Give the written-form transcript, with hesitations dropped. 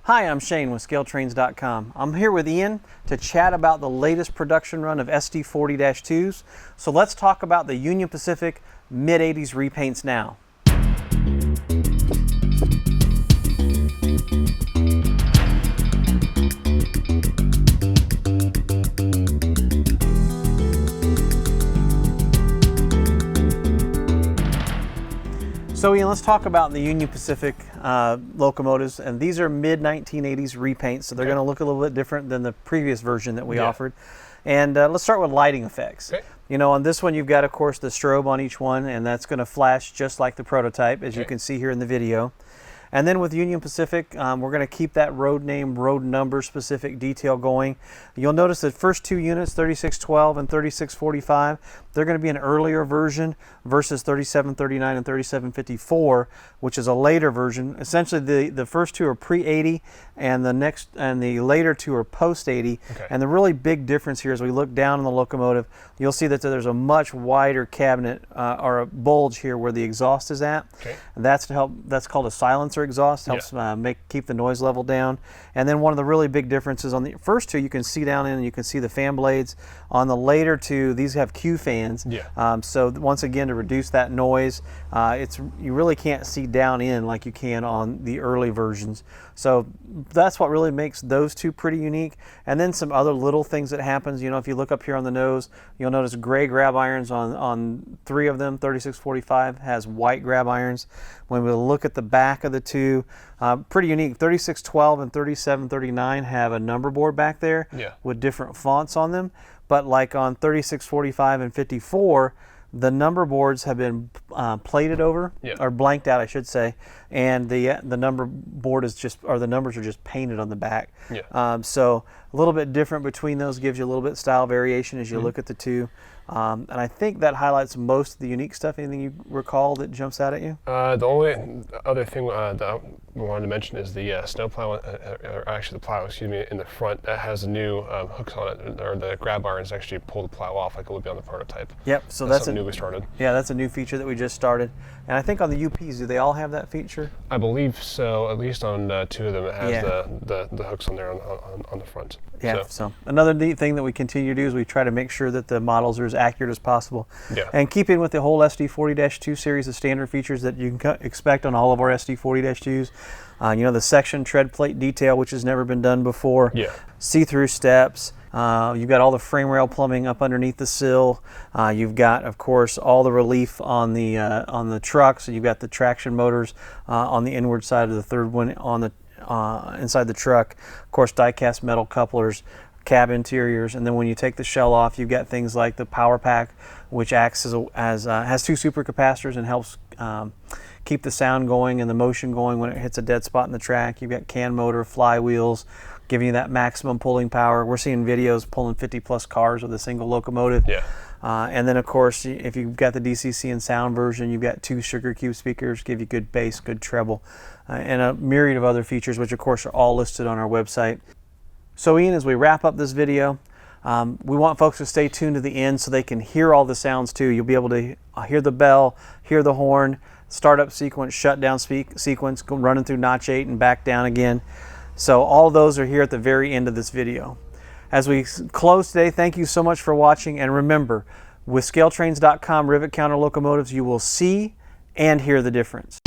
Hi, I'm Shane with ScaleTrains.com. I'm here with Ian to chat about the latest production run of SD40-2s. So let's talk about the Union Pacific mid-80s repaints now. So Ian, let's talk about the Union Pacific locomotives, and these are mid-1980s repaints, so they're going to look a little bit different than the previous version that we offered. And let's start with lighting effects. You know, on this one you've got, of course, the strobe on each one, and that's going to flash just like the prototype, as you can see here in the video. And then with Union Pacific, we're going to keep that road name, road number specific detail going. You'll notice the first two units, 3612 and 3645, they're going to be an earlier version versus 3739 and 3754, which is a later version. Essentially, the first two are pre-80, and the later two are post-80. And the really big difference here, as we look down on the locomotive, you'll see that there's a much wider cabinet or a bulge here where the exhaust is at. And that's called a silencer exhaust, helps keep the noise level down. And then one of the really big differences on the first two, you can see down in and you can see the fan blades. On the later two, these have Q fans. So once again, to reduce that noise, you really can't see down in like you can on the early versions. So that's what really makes those two pretty unique. And then some other little things that happens. You know, if you look up here on the nose, you'll notice gray grab irons on three of them. 3645 has white grab irons. When we look at the back of the two, pretty unique. 3612 and 3739 have a number board back there with different fonts on them. But like on 3645 and 54, the number boards have been plated over, or blanked out, I should say, and the number board is just, or the numbers are just painted on the back. So a little bit different between those, gives you a little bit of style variation as you look at the two. And I think that highlights most of the unique stuff. Anything you recall that jumps out at you? The only other thing that I wanted to mention is the snow plow, or actually the plow, excuse me, in the front that has new hooks on it, or the grab irons actually pull the plow off like it would be on the prototype. So that's something new we started. Yeah, that's a new feature that we just started. And I think on the UPs, do they all have that feature? I believe so. At least on two of them, it has the hooks on there on the front. So another neat thing that we continue to do is we try to make sure that the models are as accurate as possible. And keep in with the whole SD40-2 series of standard features that you can expect on all of our SD40-2s. You know, the section tread plate detail, which has never been done before. See-through steps. You've got all the frame rail plumbing up underneath the sill. You've got, of course, all the relief on the truck. So you've got the traction motors on the inward side of the third one on the inside the truck. Of course, die-cast metal couplers, cab interiors, and then when you take the shell off, you've got things like the power pack, which acts has two supercapacitors and helps keep the sound going and the motion going when it hits a dead spot in the track. You've got can motor, flywheels, giving you that maximum pulling power. We're seeing videos pulling 50+ cars with a single locomotive. And then, of course, if you've got the DCC and sound version, you've got two sugar cube speakers, give you good bass, good treble, and a myriad of other features, which, of course, are all listed on our website. So, Ian, as we wrap up this video, we want folks to stay tuned to the end so they can hear all the sounds, too. You'll be able to hear the bell, hear the horn, startup sequence, shutdown sequence, running through notch 8 and back down again. So all those are here at the very end of this video. As we close today, thank you so much for watching, and remember, with ScaleTrains.com Rivet counter locomotives, you will see and hear the difference.